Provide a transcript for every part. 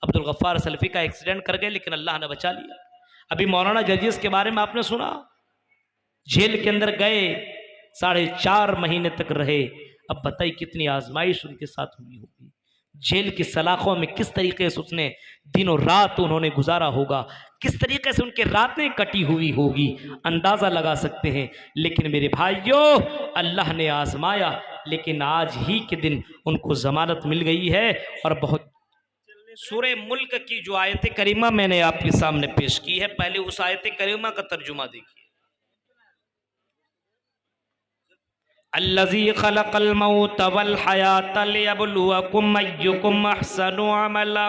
अब्दुल गफ्फार सलफ़ी का एक्सीडेंट कर गए, लेकिन अल्लाह ने बचा लिया। अभी मौलाना जर्जिस के बारे में आपने सुना, जेल के अंदर गए, 4.5 महीने तक रहे। अब बताइए कितनी आजमाइश उनके साथ हुई होगी। जेल की सलाखों में किस तरीके से उसने दिनों रात उन्होंने गुजारा होगा, किस तरीके से उनकी रातें कटी हुई होगी, अंदाज़ा लगा सकते हैं। लेकिन मेरे भाइयों, अल्लाह ने आजमाया, लेकिन आज ही के दिन उनको ज़मानत मिल गई है। और बहुत सूरे मुल्क की जो आयत करीमा मैंने आपके सामने पेश की है, पहले उस आयत करीमा का तर्जुमा देखिए। अल्लज़ी खलक़ल मौत वल हयात लियब्लुवकुम अय्युकुम अहसनु अमला।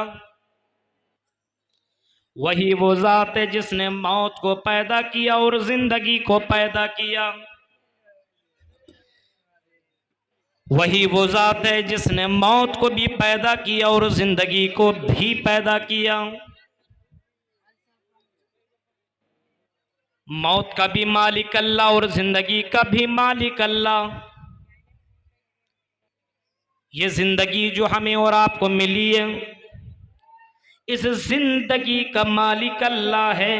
वही वो ज़ात है जिसने मौत को पैदा किया और जिंदगी को पैदा किया। वही वो ज़ात है जिसने मौत को भी पैदा किया और जिंदगी को भी पैदा किया। मौत का भी मालिक अल्लाह और जिंदगी का भी मालिक अल्लाह। ये जिंदगी जो हमें और आपको मिली है, इस जिंदगी का मालिक अल्लाह है।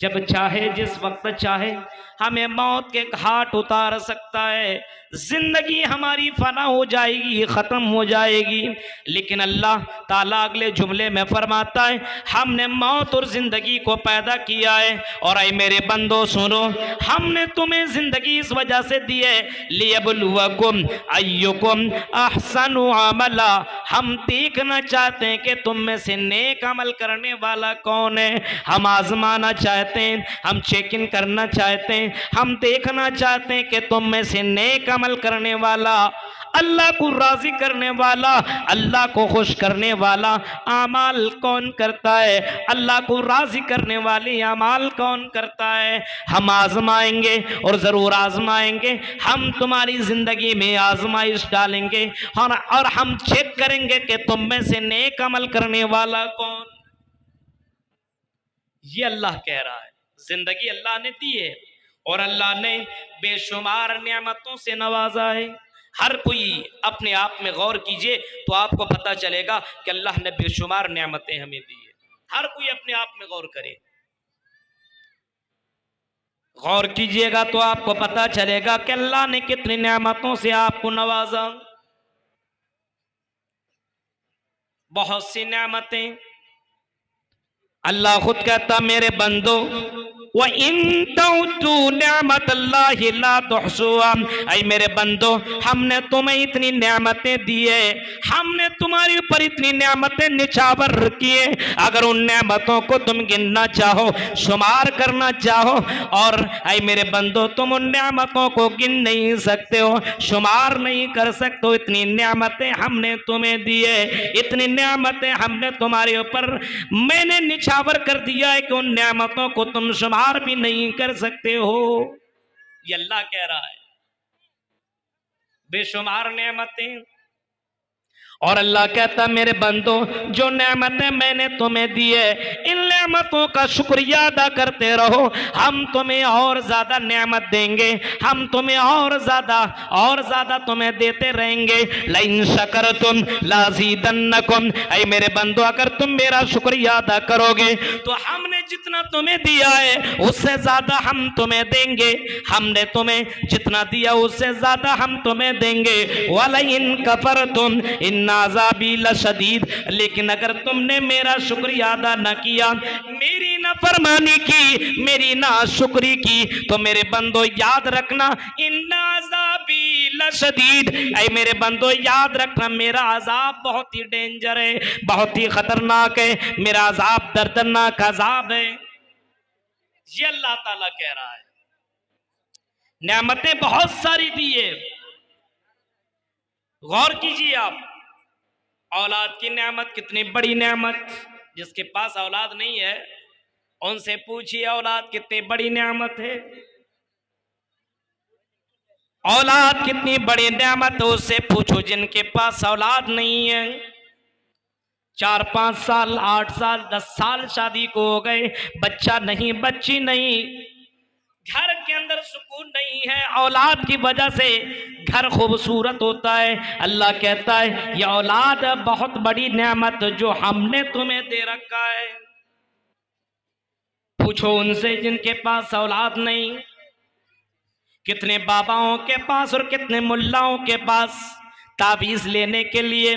जब चाहे, जिस वक्त चाहे, हमें मौत के घाट उतार सकता है। जिंदगी हमारी फना हो जाएगी, खत्म हो जाएगी, लेकिन अल्लाह ताला अगले जुमले में फरमाता है, हमने मौत और जिंदगी को पैदा किया है। और ऐ मेरे बंदो सुनो, हमने तुम्हें जिंदगी इस वजह से दी है, लियब्लुवकुम अय्युकुम अहसनु अमला। हम देखना चाहते हैं कि तुम में से नेक अमल करने वाला कौन है। हम आजमाना चाहते हैं, हम चेक इन करना चाहते हैं, हम देखना चाहते हैं कि तुम में से नेक अमल करने वाला, अल्लाह को राजी करने वाला, अल्लाह को खुश करने वाला आमाल कौन करता है, अल्लाह को राजी करने वाले आमाल कौन करता है। हम आजमाएंगे और ज़रूर आजमाएंगे। हम तुम्हारी ज़िंदगी में आजमाइश डालेंगे और हम चेक करेंगे कि तुम में से नेक अमल करने वाला कौन। ये अल्लाह कह रहा है। जिंदगी अल्लाह ने दी है और अल्लाह ने बेशुमार नेमतों से नवाजा है। हर कोई अपने आप में गौर कीजिए तो आपको पता चलेगा कि अल्लाह ने बेशुमार नेमतें हमें दी है। हर कोई अपने आप में गौर करे, गौर कीजिएगा तो आपको पता चलेगा कि अल्लाह ने कितनी नेमतों से आपको नवाजा। बहुत सी नेमतें। अल्लाह खुद कहता, मेरे बंदो, व इन तउद्दू निअमतल्लाहि ला तुहसूहा। ऐ मेरे बंदो, हमने तुम्हें इतनी नेमतें दी है, हमने तुम्हारे ऊपर इतनी नेमतें निछावर किए, अगर उन नेमतों को तुम गिनना चाहो, शुमार करना चाहो, और ऐ मेरे बंदो, तुम उन नेमतों को गिन नहीं सकते हो, शुमार नहीं कर सकते हो। इतनी नेमतें हमने तुम्हें दी है, इतनी नेमतें हमने तुम्हारे ऊपर मैंने निछावर कर दिया है कि उन नेमतों को तुम शुमार भी नहीं कर सकते हो। ये अल्लाह कह रहा है, बेशुमार नेमतें। और अल्लाह कहता, मेरे बंदो, जो नेमतें मैंने तुम्हें दी है, इन नेमतों का शुक्रिया अदा करते रहो, हम तुम्हें और ज्यादा नेमत देंगे, हम तुम्हें और ज्यादा तुम्हें देते रहेंगे। लइन शकरतुम लाज़ीदन्नकुम। ऐ मेरे बंदो, अगर तुम मेरा शुक्रिया अदा करोगे तो हमने जितना तुम्हें दिया है उससे ज्यादा हम तुम्हें देंगे। हमने तुम्हें जितना दिया उससे ज्यादा हम तुम्हें देंगे। वलइन कफरतुम इन अज़ाबी लशदीद। लेकिन अगर तुमने मेरा शुक्रिया अदा न किया, मेरी नाफरमानी की, मेरी नाशुक्री की, तो मेरे बंदो याद रखना, इन अज़ाबी लशदीद। ऐ मेरे बंदो याद रखना, मेरा अजाब बहुत ही डेंजर है, बहुत ही खतरनाक है, मेरा अजाब दर्दनाक अजाब है। ये अल्लाह ताला कह रहा है। नेमतें बहुत सारी दी है, गौर कीजिए आप। औलाद की नेमत कितनी बड़ी नेमत। जिसके पास औलाद नहीं है उनसे पूछिए औलाद कितनी बड़ी नेमत है। औलाद कितनी बड़ी नेमत है उससे पूछो जिनके पास औलाद नहीं है। 4-5 साल, 8 साल, 10 साल शादी को हो गए, बच्चा नहीं, बच्ची नहीं, घर के अंदर सुकून नहीं है, औलाद की वजह से घर खूबसूरत होता है। अल्लाह कहता है ये औलाद बहुत बड़ी नेमत जो हमने तुम्हें दे रखा है। पूछो उनसे जिनके पास औलाद नहीं, कितने बाबाओं के पास और कितने मुल्लाओं के पास तावीज लेने के लिए,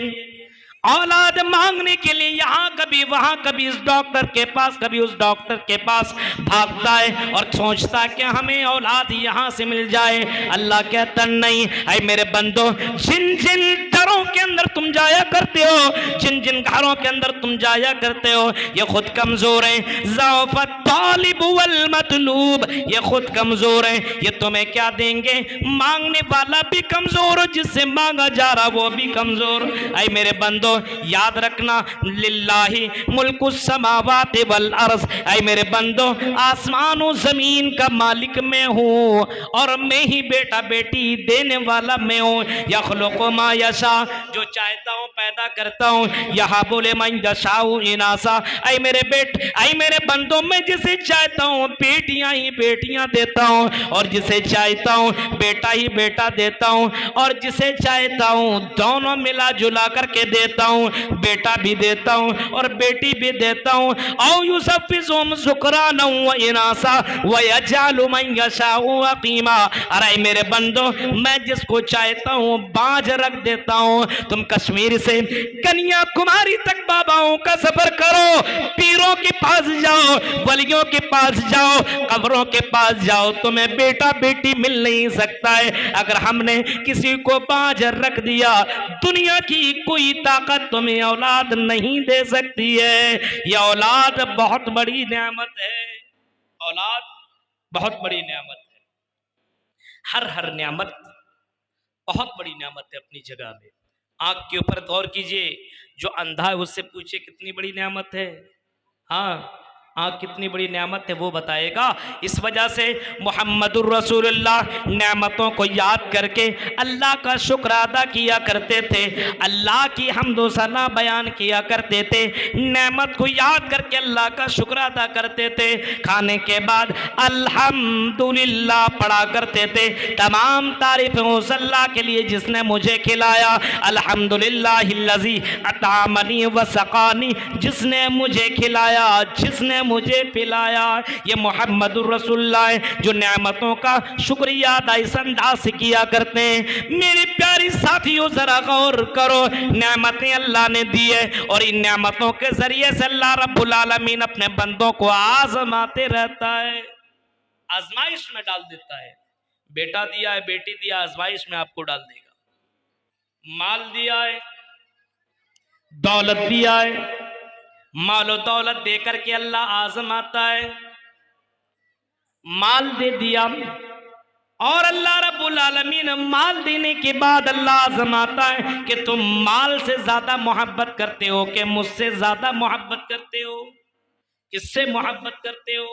औलाद मांगने के लिए यहाँ कभी वहां, कभी इस डॉक्टर के पास, कभी उस डॉक्टर के पास भागता है और सोचता है कि हमें औलाद यहाँ से मिल जाए। अल्लाह कहता नहीं, ऐ मेरे बंदो, जिन जिन घरों के अंदर तुम जाया करते हो, जिन जिन घरों के अंदर तुम जाया करते हो, ये खुद कमजोर है। ज़अफ़त तालिब वल मतलूब, ये खुद कमजोर है। ये तुम्हें क्या देंगे? मांगने वाला भी कमजोर, जिससे मांगा जा रहा वो भी कमजोर। ऐ मेरे बंदो याद रखना, लिल्लाहि मुल्कुस समावाति वल अर्ज़, ऐ मेरे बंदो आसमान और जमीन का मालिक मैं हूँ और मैं ही बेटा बेटी देने वाला मैं हूँ। यख़्लुक़ु मा यशा, जो चाहता हूँ पैदा करता हूँ। यहाँ बोले मन यशाउ इनासा, ऐ मेरे ऐ मेरे बंदो मैं जिसे चाहता हूँ बेटियां ही बेटियां देता हूँ और जिसे चाहता हूँ बेटा ही बेटा देता हूँ और जिसे चाहता हूँ दोनों मिला जुला करके देता हूँ, बेटा भी देता हूँ और बेटी भी देता हूँ। औ युसफ़्फ़िज़ुहुम ज़ुक्राना व इनासा व यजअलु मन यशाउ अक़ीमा, अरे मेरे बंदो मैं जिसको चाहता हूँ बाँझ रख देता हूँ। तुम कश्मीर से कन्याकुमारी तक बाबाओं का सफर करो, पीरों के पास जाओ, वलियों के पास जाओ, कब्रों के पास जाओ, तुम्हें बेटा बेटी मिल नहीं सकता है। अगर हमने किसी को बाँझ रख दिया, दुनिया की कोई ताकत तुम्हें औलाद नहीं दे सकती है। यह औलाद बहुत बड़ी नेमत है, औलाद बहुत बड़ी नेमत है। हर नेमत बहुत बड़ी नेमत है अपनी जगह में। आंख के ऊपर गौर कीजिए, जो अंधा है उससे पूछे कितनी बड़ी नेमत है। हाँ, आँख कितनी बड़ी नेमत है वो बताएगा। इस वजह से मुहम्मदुर रसूलुल्लाह नेमतों को याद करके अल्लाह का शुक्र अदा किया करते थे, अल्लाह की हम्द व सना बयान किया करते थे, नेमत को याद करके अल्लाह का शुक्र अदा करते थे। खाने के बाद अल्हम्दुलिल्लाह पढ़ा करते थे। तमाम तारीफ़ें उस अल्लाह के लिए जिसने मुझे खिलाया, अल्हम्दुलिल्लाहिल्लज़ी अतामनी व सक़ानी, जिसने मुझे खिलाया, जिसने मुझे पिलाया। ये मोहम्मदुर रसूलुल्लाह है जो नेमतों का शुक्रिया अदा इस अंदाज से किया करते हैं। मेरे प्यारे साथियों जरा गौर करो, नेमतें अल्लाह ने दी है और इन नेमतों के जरिए से अल्लाह रब्बुल आलमीन अपने बंदों को आजमाते रहता है, आजमाइश में डाल देता है। बेटा दिया है, बेटी दिया, आजमाइश में आपको डाल देगा। माल दिया है, दौलत दिया है, मालो दौलत देकर के अल्लाह आजमाता है। माल दे दिया और अल्लाह रब्बुल आलमीन माल देने के बाद अल्लाह आजमाता है कि तुम माल से ज्यादा मोहब्बत करते हो कि मुझसे ज्यादा मोहब्बत करते हो, किससे मोहब्बत करते हो।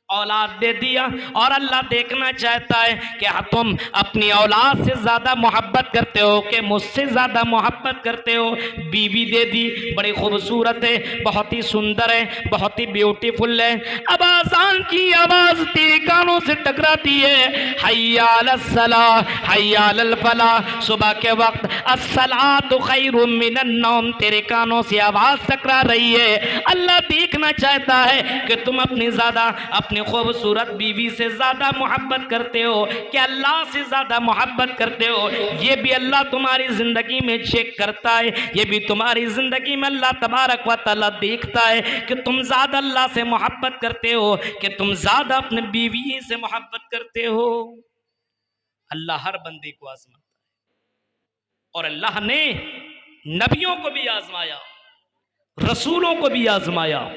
औलाद दे दिया और अल्लाह देखना चाहता है कि तुम अपनी औलाद से ज़्यादा मोहब्बत करते हो कि मुझसे ज़्यादा मोहब्बत करते हो। बीवी दे दी, बड़ी खूबसूरत है, बहुत ही सुंदर है, बहुत ही ब्यूटीफुल है। अब आज़ान की आवाज़ तेरे कानों से टकराती है, हय्या अलस सलाह हय्या अलल फलाह, सुबह के वक्त अस्सलातु खैरुम मिनन नौम, तेरे कानों से आवाज़ टकरा रही है। अल्लाह देखना चाहता है कि तुम अपनी ज़्यादा अपनी खूबसूरत बीवी से ज्यादा मोहब्बत करते हो कि अल्लाह से ज्यादा मोहब्बत करते हो। ये भी अल्लाह तुम्हारी जिंदगी में चेक करता है, ये भी तुम्हारी जिंदगी में अल्लाह तबारक व तआला देखता है कि तुम ज्यादा अल्लाह से मोहब्बत करते हो कि तुम ज्यादा अपने बीवी से मोहब्बत करते हो। अल्लाह हर बंदे को आजमाता है और अल्लाह ने नबियों को भी आजमाया, रसूलों को भी आजमाया।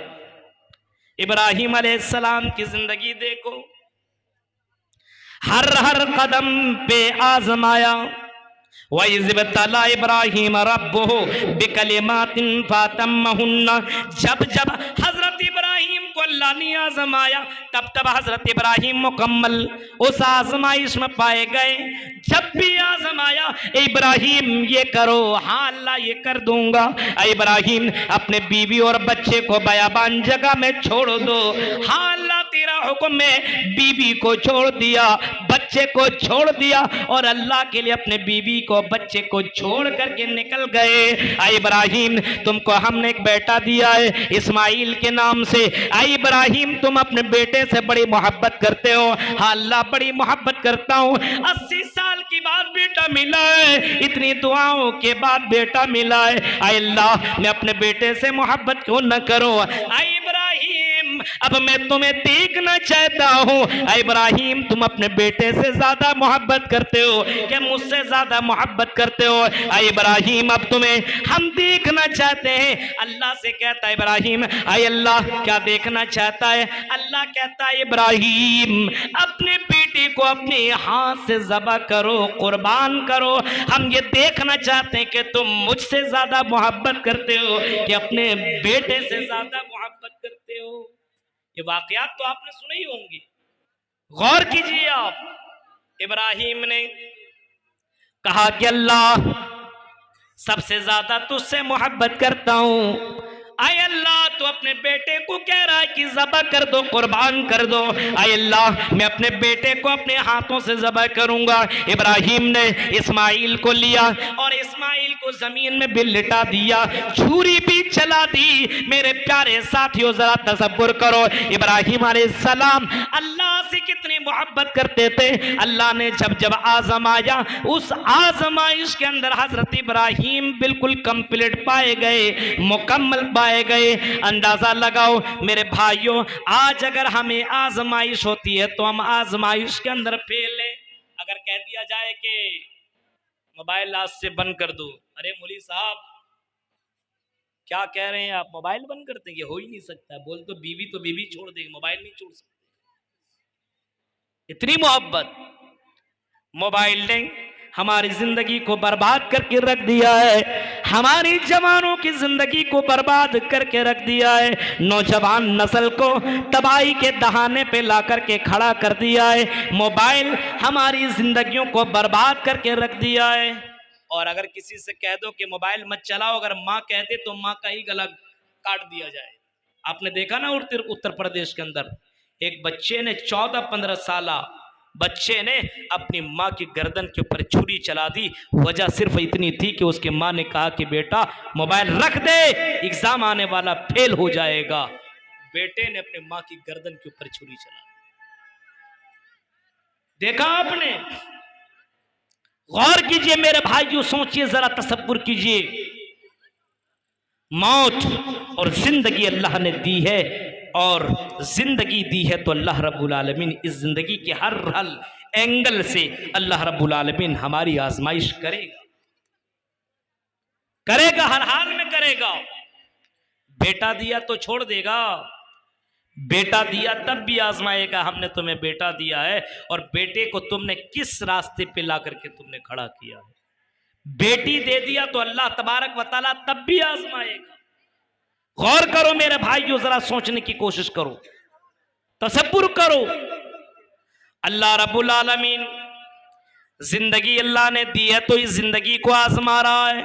इब्राहिम अलैहिस्सलाम की जिंदगी देखो, हर कदम पे आजमाया। वइज़्बतला इब्राहिम रब्बुहु बिकलिमातिन फतम्महुन्ना, जब जब हजरत इब्राहिम को अल्लाह ने आजमाया तब तब हजरत इब्राहिम मुकम्मल उस आजमाइश में पाए गए। जब भी आजमाया, इब्राहिम ये करो, हाँ अल्लाह ये कर दूंगा। इब्राहिम अपने बीवी और बच्चे को बयाबान जगह में छोड़ दो, हाँ अल्लाह तेरा हुक्म है, बीवी को छोड़ दिया, बच्चे को छोड़ दिया और अल्लाह के लिए अपने बीवी को बच्चे को छोड़ करके निकल गए। आई इब्राहिम, तुमको हमने एक बेटा दिया है इस्माइल के नाम से। आई इब्राहिम, तुम अपने बेटे से बड़ी मोहब्बत करते हो। हाँ अल्लाह, बड़ी मोहब्बत करता हूँ। 80 साल के बाद बेटा मिला है, इतनी दुआओं के बाद बेटा मिला है। आई अल्लाह, मैं अपने बेटे से मोहब्बत क्यों न करूं। आई इब्राहिम, अब मैं तुम्हें देखना चाहता हूं। आई इब्राहिम, तुम अपने बेटे से ज्यादा मोहब्बत करते हो क्या मुझसे ज्यादा मोहब्बत करते हो? आई इब्राहिम, अब तुम्हें हम देखना चाहते हैं। अल्लाह से कहता है इब्राहिम, आई अल्लाह क्या देखना चाहता है? अल्लाह कहता है इब्राहिम, अपने बेटे को अपने हाथ से ज़बह करो, कुर्बान करो। हम ये देखना चाहते हैं कि तुम मुझसे ज्यादा मोहब्बत करते हो कि अपने बेटे से ज्यादा मोहब्बत करते हो। ये वाकयात तो आपने सुने ही होंगे, गौर कीजिए आप। इब्राहिम ने कहा कि अल्लाह, सबसे ज्यादा तुझसे मोहब्बत करता हूं। आय अल्लाह, तो अपने बेटे को कह रहा है कि ज़बह कर दो, कुर्बान कर दो। आय अल्लाह, मैं अपने बेटे को अपने हाथों से ज़बह करूंगा। इब्राहिम ने इस्माइल को लिया और इस्माइल को जमीन में भी लिटा दिया, छुरी भी चला दी। मेरे प्यारे साथियों, जरा तसव्वुर करो, इब्राहिम अलैहिस्सलाम अल्लाह से कितनी मोहब्बत करते थे। अल्लाह ने जब जब आजमाया, उस आजमाइश के अंदर हजरत इब्राहिम बिल्कुल कंप्लीट पाए गए, मुकम्मल पाए गए। अंदाजा लगाओ मेरे भाइयों, आज अगर हमें आजमाइश होती है तो हम आजमाइश के अंदर फेल हैं। अगर कह दिया जाए कि मोबाइल आज से बंद कर दो, अरे मौलवी साहब क्या कह रहे हैं आप, मोबाइल बंद करते हैं? ये हो ही नहीं सकता। बोल तो बीवी छोड़ देंगे, मोबाइल नहीं छोड़ सकते। इतनी मोहब्बत मोबाइल ने हमारी जिंदगी को बर्बाद करके रख दिया है, हमारी जवानों की जिंदगी को बर्बाद करके रख दिया है, नौजवान नस्ल को तबाही के दहाने पे ला करके खड़ा कर दिया है। मोबाइल हमारी जिंदगियों को बर्बाद करके रख दिया है। और अगर किसी से कह दो कि मोबाइल मत चलाओ, अगर माँ कह दे तो माँ का ही गला काट दिया जाए। आपने देखा ना उत्तर प्रदेश के अंदर एक बच्चे ने 14-15 साल बच्चे ने अपनी माँ की गर्दन के ऊपर छुरी चला दी। वजह सिर्फ इतनी थी कि उसकी माँ ने कहा कि बेटा मोबाइल रख दे, एग्जाम आने वाला, फेल हो जाएगा। बेटे ने अपनी माँ की गर्दन के ऊपर छुरी चला दी। देखा आपने? गौर कीजिए मेरे भाइयों, सोचिए, जरा तसव्वुर कीजिए। मौत और जिंदगी अल्लाह ने दी है, और जिंदगी दी है तो अल्लाह रब्बुल आलमीन इस जिंदगी के हर एंगल से अल्लाह रब्बुल आलमीन हमारी आजमाइश करेगा, हर हाल में करेगा। बेटा दिया तो छोड़ देगा, बेटा दिया तब भी आजमाएगा। हमने तुम्हें बेटा दिया है और बेटे को तुमने किस रास्ते पे ला करके तुमने खड़ा किया है। बेटी दे दिया तो अल्लाह तबारक व तआला तब भी आजमाएगा। गौर करो मेरे भाइयों, जरा सोचने की कोशिश करो, तसव्वुर करो। अल्लाह रब्बुल आलमीन जिंदगी अल्लाह ने दी है तो इस जिंदगी को आजमा रहा है।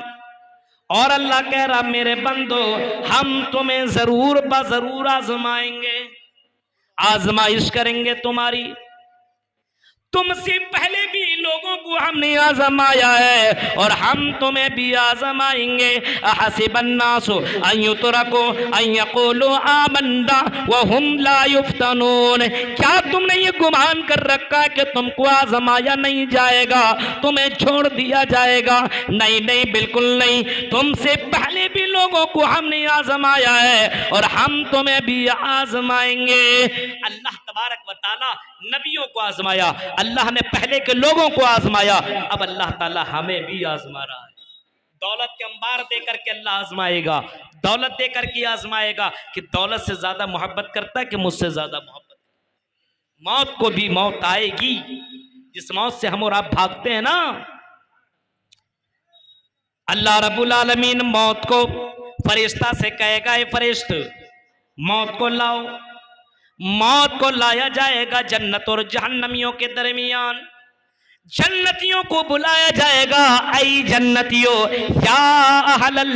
और अल्लाह कह रहा मेरे बंदो, हम तुम्हें जरूर बजरूर आजमाएंगे, आजमाइश करेंगे तुम्हारी। तुमसे पहले भी लोगों को हमने आजमाया है और हम तुम्हें भी आजमाएंगे। हसिबन्नासु अन युतरकू अन यक़ूलू आमन्ना व हुम ला युफ्तनून। क्या तुमने ये गुमान कर रखा है कि तुमको आजमाया नहीं जाएगा, तुम्हें छोड़ दिया जाएगा? नहीं नहीं, बिल्कुल नहीं। तुमसे पहले भी लोगों को हमने आजमाया है और हम तुम्हें भी आजमाएंगे। अल्लाह तबारक व तआला नबियों को आजमाया, अल्लाह ने पहले के लोगों को आजमाया, अब अल्लाह ताला हमें भी आजमा रहा है। दौलत के अंबार देकर के अल्लाह आजमाएगा, दौलत देकर के आजमाएगा कि दौलत से ज्यादा मोहब्बत करता है कि मुझसे ज्यादा मोहब्बत। मौत को भी मौत आएगी, जिस मौत से हम और आप भागते हैं ना। अल्लाह रब्बुल आलमीन मौत को फरिश्ता से कहेगा, ए फरिश्त मौत को लाओ। मौत को लाया जाएगा जन्नत और जहन्नमियों के दरमियान। जन्नतियों को बुलाया जाएगा, आई जन्नतियों या अहलल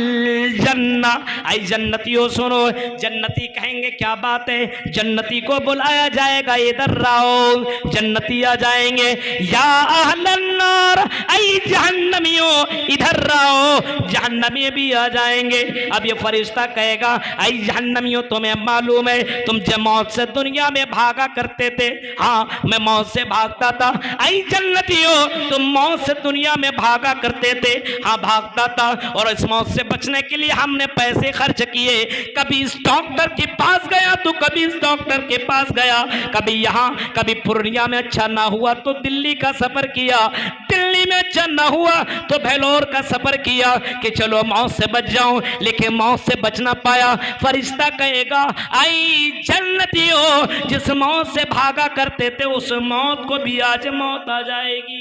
जन्ना, आई जन्नतियों सुनो। जन्नती कहेंगे क्या बात है, जन्नती को बुलाया जाएगा, इधर आओ। जन्नती आ जाएंगे, या अहलन नार, आई जहन्नमियों इधर आओ। जहन्नमी भी आ जाएंगे। अब ये फरिश्ता कहेगा, आई जहन्नमियों तुम्हें मालूम है तुम जब मौत से दुनिया में भागा करते थे? हाँ मैं मौत से भागता था। आई जन्नती तुम मौत से दुनिया में भागा करते थे? हाँ भागता था, और इस मौत से बचने के लिए हमने पैसे खर्च किए। कभी इस डॉक्टर के पास गया तो कभी इस डॉक्टर के पास गया, कभी यहाँ कभी पूर्णिया में अच्छा ना हुआ तो दिल्ली का सफर किया, दिल्ली में अच्छा ना हुआ तो भेलोर का सफर किया कि चलो मौत से बच जाऊं, लेकिन मौत से बच ना पाया। फरिश्ता कहेगा, आई जन्नतियों जिस मौत से भागा करते थे उस मौत को भी आज मौत आ जाएगी,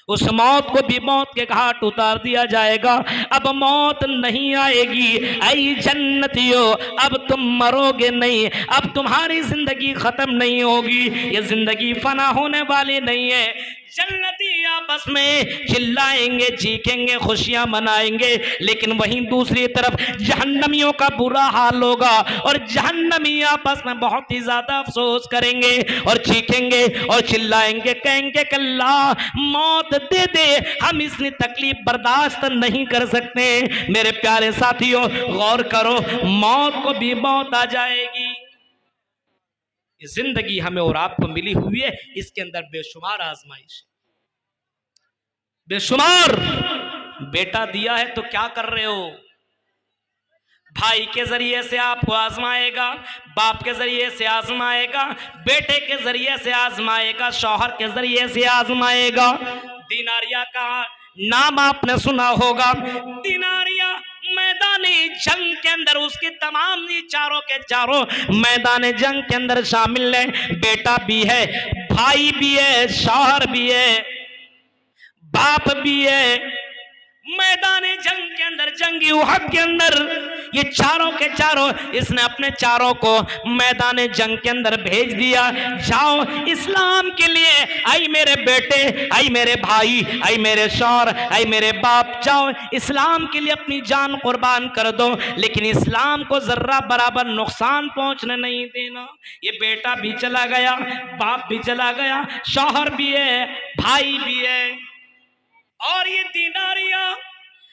उस मौत को भी मौत के घाट उतार दिया जाएगा। अब मौत नहीं आएगी। आई जन्नतियों अब तुम मरोगे नहीं, अब तुम्हारी जिंदगी खत्म नहीं होगी, ये जिंदगी फना होने वाली नहीं है। जन्नती आपस में चिल्लाएंगे, चीखेंगे, खुशियां मनाएंगे, लेकिन वहीं दूसरी तरफ जहन्नमियों का बुरा हाल होगा और जहन्नमी आपस में बहुत ही ज्यादा अफसोस करेंगे और चीखेंगे और चिल्लाएंगे, कहेंगे कि अल्लाह मौत दे दे, हम इतनी तकलीफ बर्दाश्त नहीं कर सकते। मेरे प्यारे साथियों गौर करो, मौत को भी मौत आ जाएगी। जिंदगी हमें और आपको मिली हुई है, इसके अंदर बेशुमार आजमाइश, बेशुमार। बेटा दिया है तो क्या कर रहे हो? भाई के जरिए से आपको आजमाएगा, बाप के जरिए से आजमाएगा, बेटे के जरिए से आजमाएगा, शौहर के जरिए से आजमाएगा। दिनारिया का नाम आपने सुना होगा। दिनारिया मैदानी जंग के अंदर उसकी तमाम चारों के चारों मैदान जंग के अंदर शामिल है। बेटा भी है, भाई भी है, शौहर भी है, बाप भी है। मैदान जंग के अंदर, जंगी उहद के अंदर ये चारों के चारों इसने अपने चारों को मैदान जंग के अंदर भेज दिया। जाओ इस्लाम के लिए, आई मेरे बेटे, आई मेरे भाई, आई मेरे शौहर, आई मेरे बाप, जाओ इस्लाम के लिए अपनी जान कुर्बान कर दो, लेकिन इस्लाम को जर्रा बराबर नुकसान पहुंचने नहीं देना। ये बेटा भी चला गया, बाप भी चला गया, शौहर भी है, भाई भी है। और ये दिनारिया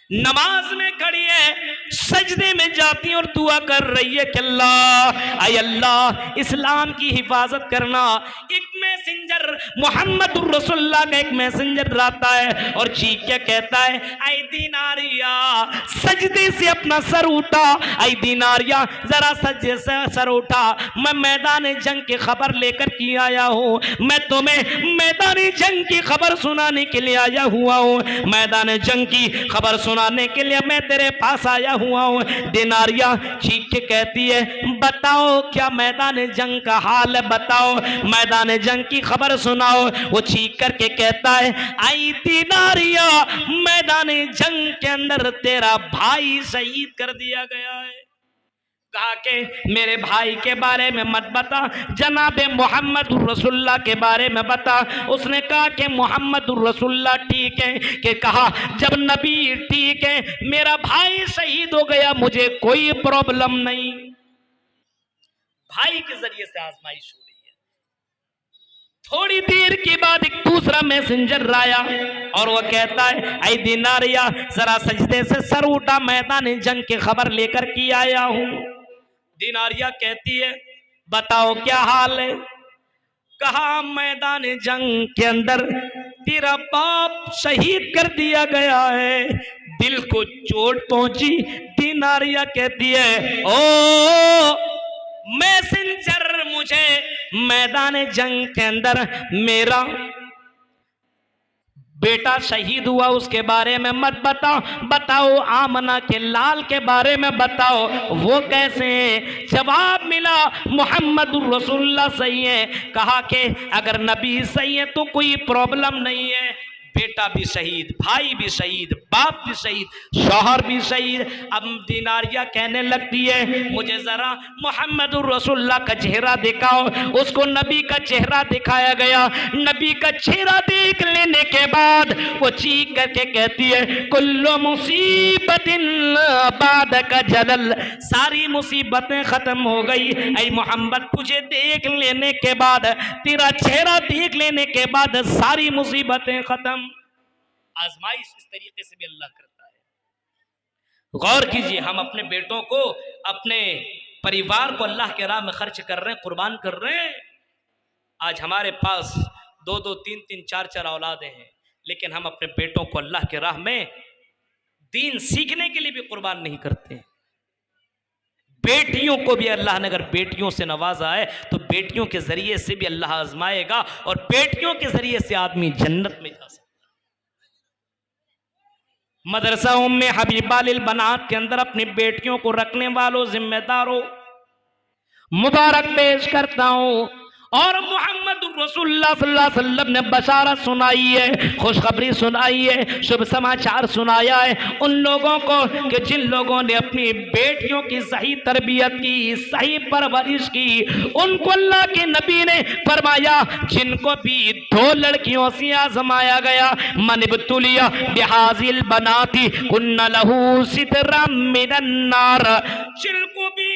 नमाज में खड़ी है, सजदे में जाती और दुआ कर रही है कि अल्लाह, आई अल्लाह इस्लाम की हिफाजत करना। एक मैसेंजर मोहम्मद रसूलुल्लाह का एक मैसेंजर आता है और चीख के कहता है, आई दिनारिया सजदे से अपना सर उठा, आई दिनारिया जरा सजदे से सर उठा, मैं मैदान जंग की खबर लेकर के आया हूँ, मैं तुम्हें मैदान जंग की खबर सुनाने के लिए आया हुआ हूँ, मैदान जंग की खबर सुनाने के लिए मैं तेरे पास आया हुआ हूँ। दिनारिया चीख के कहती है, बताओ क्या मैदान जंग का हाल है, बताओ मैदान जंग की खबर सुनाओ। वो चीख करके कहता है, आई दिनारिया मैदान जंग के अंदर तेरा भाई शहीद कर दिया गया है। कहा कि मेरे भाई के बारे में मत बता, जनाबे मोहम्मद रसूलुल्लाह के बारे में बता। उसने कहा कि मोहम्मद रसूलुल्लाह ठीक है, कि कहा जब नबी ठीक है, मेरा भाई शहीद हो गया, मुझे कोई प्रॉब्लम नहीं। भाई के जरिए से आजमाइश हो रही है। थोड़ी देर के बाद एक दूसरा मैसेंजर आया और वो कहता है, आई दिनारिया जरा सजदे से सर उठा, मैदान जंग की खबर लेकर के आया हूं। दिनारिया कहती है, बताओ क्या हाल है। कहा मैदान जंग के अंदर तेरा बाप शहीद कर दिया गया है। दिल को चोट पहुंची। दिनारिया कहती है, ओ मैसेंजर, मुझे मैदान जंग के अंदर मेरा बेटा शहीद हुआ उसके बारे में मत बताओ, बताओ आमना के लाल के बारे में बताओ, वो कैसे हैं। जवाब मिला, मोहम्मद रसूलुल्लाह सही है। कहा कि अगर नबी सही है तो कोई प्रॉब्लम नहीं है, बेटा भी शहीद, भाई भी शहीद, बाप भी शहीद, शौहर भी शहीद। अब दीनारिया कहने लगती है मुझे जरा मोहम्मदुर रसूलुल्लाह का चेहरा दिखाओ। उसको नबी का चेहरा दिखाया गया। नबी का चेहरा देख लेने के बाद वो चीख करके कहती है कुल्लु मुसीबतिन बादका जलल, सारी मुसीबतें खत्म हो गई। ऐ मोहम्मद तुझे देख लेने के बाद, तेरा चेहरा देख लेने के बाद सारी मुसीबतें खत्म। आजमाइश इस तरीके से भी अल्लाह करता है। गौर कीजिए, हम अपने बेटों को, अपने परिवार को अल्लाह के राह में खर्च कर रहे हैं, कुर्बान कर रहे हैं। आज हमारे पास 2-2, 3-3, 4-4 औलादें हैं, लेकिन हम अपने बेटों को अल्लाह के राह में दीन सीखने के लिए भी कुर्बान नहीं करते हैं। बेटियों को भी अल्लाह ने अगर बेटियों से नवाजा है तो बेटियों के जरिए से भी अल्लाह आजमाएगा, और बेटियों के जरिए से आदमी जन्नत में जा सकता है। मदरसा उम्मे हबीबा लिल बनात के अंदर अपनी बेटियों को रखने वालों, जिम्मेदारों, मुबारक पेश करता हूं। और मोहम्मद रसूलुल्लाह सल्लल्लाहु अलैहि वसल्लम ने बशारत सुनाई है, खुशखबरी सुनाई है, शुभ समाचार सुनाया है उन लोगों को कि जिन लोगों ने अपनी बेटियों की सही तरबियत की, सही परवरिश की, उनको अल्लाह के नबी ने फरमाया जिनको भी 2 लड़कियों से आजमाया गया, मनबतुलिया बिहाजिल बनाती कुन्ना लहू सितरम मिनन नार, जिनको भी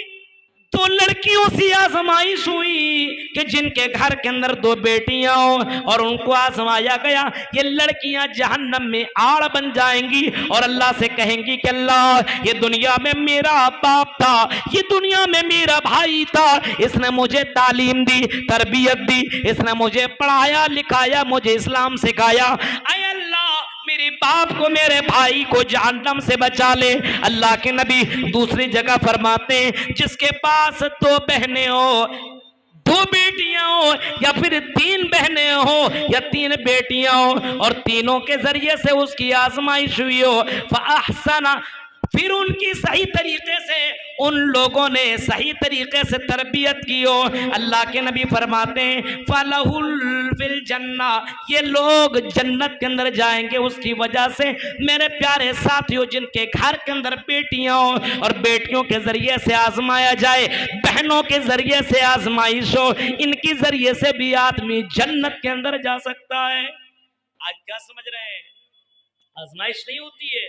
2 लड़कियों से आजमाइश हुई कि जिनके घर के अंदर 2 बेटियां हो और उनको आजमाया गया, ये लड़कियां जहन्नम में आड़ बन जाएंगी और अल्लाह से कहेंगी कि अल्लाह ये दुनिया में मेरा बाप था, ये दुनिया में मेरा भाई था, इसने मुझे तालीम दी, तरबियत दी, इसने मुझे पढ़ाया लिखाया, मुझे इस्लाम सिखाया। ऐ अल्लाह मेरे बाप को, मेरे भाई को जहन्नम से बचा ले। अल्लाह के नबी दूसरी जगह फरमाते हैं जिसके पास 2 बहनें हो, 2 बेटियां हो, या फिर 3 बहनें हो या 3 बेटियां हो और तीनों के जरिए से उसकी आजमाइश हुई हो, फअहसना, फिर उनकी सही तरीके से उन लोगों ने सही तरीके से तरबियत की हो, अल्लाह के नबी फरमाते हैं फलहुल फिल जन्ना, ये लोग जन्नत के अंदर जाएंगे उसकी वजह से। मेरे प्यारे साथियों, जिनके घर के अंदर बेटियां हो और बेटियों के जरिए से आजमाया जाए, बहनों के जरिए से आजमाइश हो, इनकी जरिए से भी आदमी जन्नत के अंदर जा सकता है। आज क्या समझ रहे हैं? आजमाइश नहीं होती है,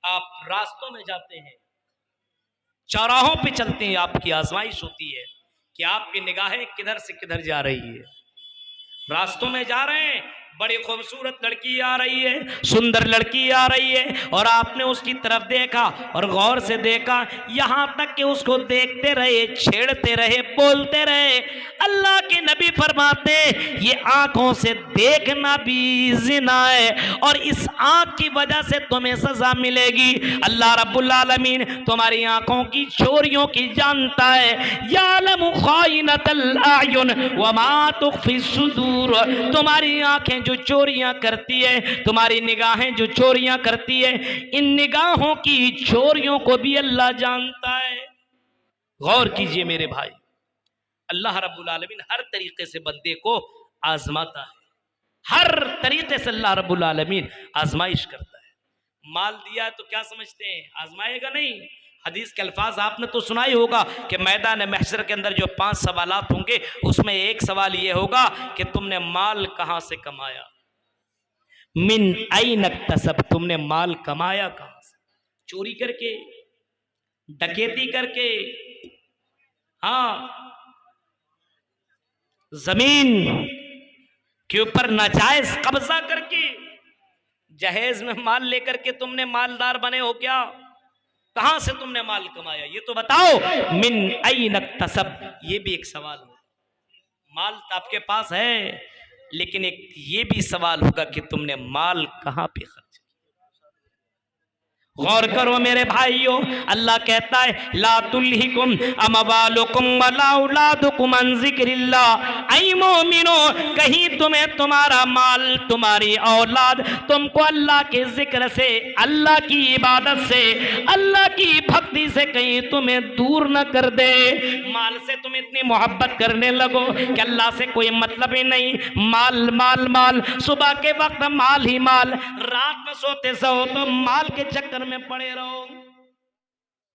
आप रास्तों में जाते हैं, चौराहों पे चलते हैं, आपकी आजमाइश होती है कि आपकी निगाहें किधर से किधर जा रही है। रास्तों में जा रहे हैं, बड़ी खूबसूरत लड़की आ रही है, सुंदर लड़की आ रही है और आपने उसकी तरफ देखा और गौर से देखा, यहां तक कि उसको देखते रहे, छेड़ते रहे, बोलते रहे। अल्लाह के नबी फरमाते ये आंखों से देखना भी जिना है और इस आंख की वजह से तुम्हें सजा मिलेगी। अल्लाह रब्बुल आलमीन तुम्हारी आंखों की चोरियों की जानता है। यालमु खाइनतल आयुन व मा तुख्फी सुदूर, तुम्हारी आंखें जो चोरियां करती है, तुम्हारी निगाहें जो चोरियां करती है, इन निगाहों की चोरियों को भी अल्लाह जानता है। गौर कीजिए मेरे भाई, अल्लाह रब्बुल आलमीन हर तरीके से बंदे को आजमाता है, हर तरीके से अल्लाह रब्बुल आलमीन आजमाइश करता है। माल दिया तो क्या समझते हैं आजमाएगा? नहीं। हदीस के अल्फाज आपने तो सुना ही होगा कि मैदान महशर के अंदर जो 5 सवालात होंगे उसमें एक सवाल ये होगा कि तुमने माल कहां से कमाया, मिन ऐन इक्तसब, तुमने माल कमाया कहां से? चोरी करके, डकैती करके, हाँ, जमीन के ऊपर नाजायज कब्जा करके, जहेज में माल लेकर के तुमने मालदार बने हो क्या? कहां से तुमने माल कमाया ये तो बताओ। मिन ऐन इक्तसब, ये भी एक सवाल है। माल तो आपके पास है, लेकिन एक ये भी सवाल होगा कि तुमने माल कहां पे खर्च किया। गौर करो मेरे भाइयों, अल्लाह कहता है ला तुल्हिकुम अमवालुकुम वला औलादुकुम अन जिक्रिल्लाह। ऐ मोमिनो, कहीं तुम्हें तुम्हारा माल, तुम्हारी औलाद तुमको अल्लाह के जिक्र से, अल्लाह की इबादत से, अल्लाह की भक्ति से कहीं तुम्हें दूर न कर दे। माल से तुम इतनी मोहब्बत करने लगो कि अल्लाह से कोई मतलब ही नहीं, माल माल माल, सुबह के वक्त माल ही माल, रात में सोते सो तो माल के चक्कर में पड़े रहो।